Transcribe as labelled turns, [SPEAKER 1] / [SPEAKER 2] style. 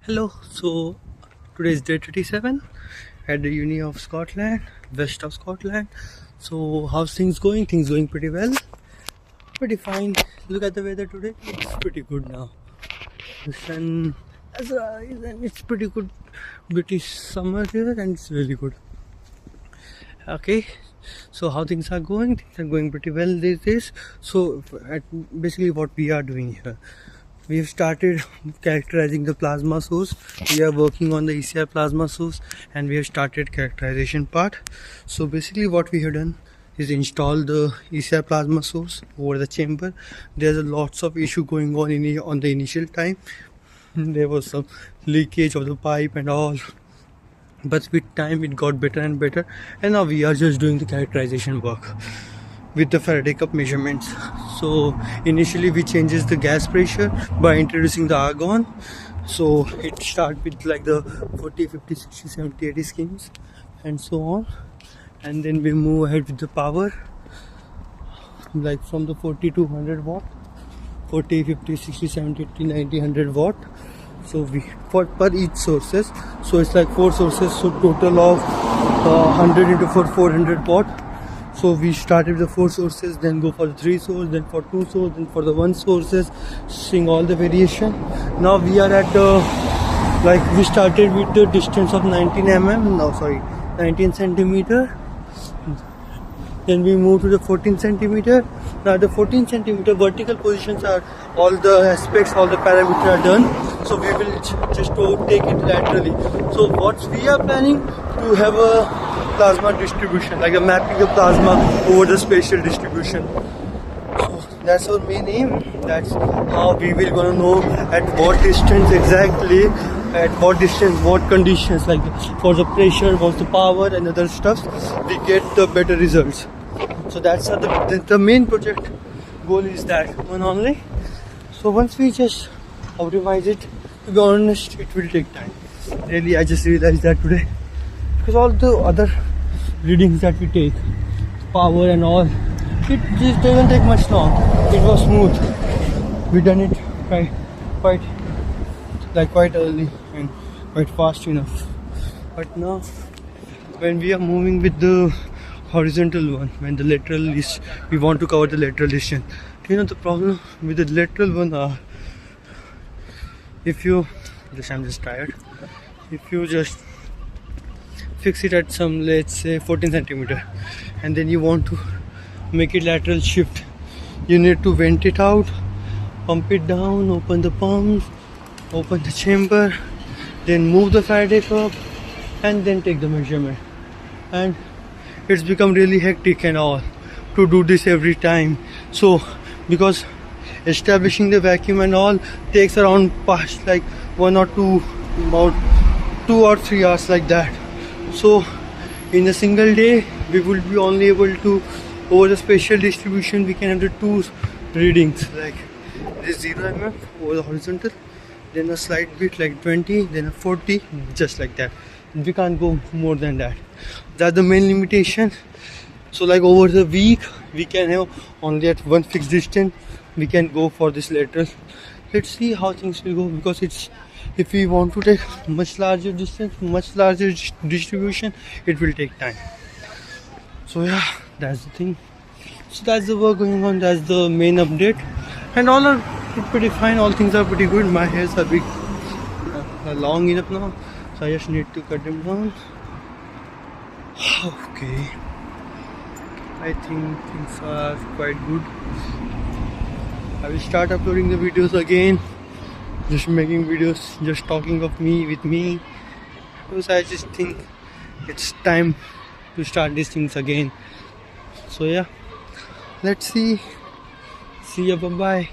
[SPEAKER 1] Hello, so today is day 37 at the Uni of Scotland, west of Scotland. So, how's things going? Things going pretty well, pretty fine. Look at the weather today, it's pretty good now. The sun has rise and it's pretty good. British summer here and it's really good. Okay, so how things are going? Things are going pretty well these days. So, basically, what we are doing here. We have started characterizing the plasma source. We are working on the ECR plasma source and we have started characterization part. So basically what we have done is install the ECR plasma source over the chamber. There's a lots of issue going on the initial time. There was some leakage of the pipe and all, but with time it got better and better, and now we are just doing the characterization work with the Faraday cup measurements. So initially we changes the gas pressure by introducing the argon. So it starts with like the 40, 50, 60, 70, 80 schemes and so on, and then we move ahead with the power, like from the 40 to 100 watt, 40, 50, 60, 70, 80, 90, 100 watt. So we for per each sources, so it's like 4 sources, so total of 100 into 400 watt. So we started with the 4 sources, then go for the 3 sources, then for 2 sources, then for the 1 sources, seeing all the variation. Now we are at we started with the distance of 19 centimeter. Then we move to the 14 centimeter. Now the 14 centimeter vertical positions are all the aspects, all the parameters are done. So we will just take it laterally. So what we are planning to have a plasma distribution, like a mapping of plasma over the spatial distribution. So that's our main aim. That's how we will gonna know at what distance exactly, at what distance, what conditions, like for the pressure, what's the power and other stuff, we get the better results. So that's how the main project goal is that one only. So once we just optimize it, to be honest, it will take time. Really, I just realized that today, because all the other readings that we take, power and all, it just doesn't take much long. It was smooth. We done it quite early and quite fast enough. But now, when we are moving with the horizontal one, when the lateral is, we want to cover the lateral distance. You know the problem with the lateral one are, I'm just tired. If you just fix it at some, let's say 14 centimeter, and then you want to make it lateral shift, you need to vent it out, pump it down, open the pumps, open the chamber, then move the Faraday cup, and then take the measurement. And it's become really hectic and all to do this every time. So because establishing the vacuum and all takes around past like 1 or 2, about 2 or 3 hours like that. So in a single day we will be only able to, over the spatial distribution, we can have the 2 readings, like this 0 mm over the horizontal, then a slight bit like 20, then a 40, just like that. We can't go more than that. That's the main limitation. So like over the week we can have only at one fixed distance we can go for this lateral. Let's see how things will go, because it's, if we want to take much larger distance, much larger distribution, it will take time. So yeah, that's the thing. So that's the work going on. That's the main update, and all are pretty fine. All things are pretty good. My hairs are big, long enough now, so I just need to cut them down. Okay, I think things are quite good. I will start uploading the videos again, just making videos, just talking of me with me, because I just think it's time to start these things again. So yeah, let's see ya, bye bye.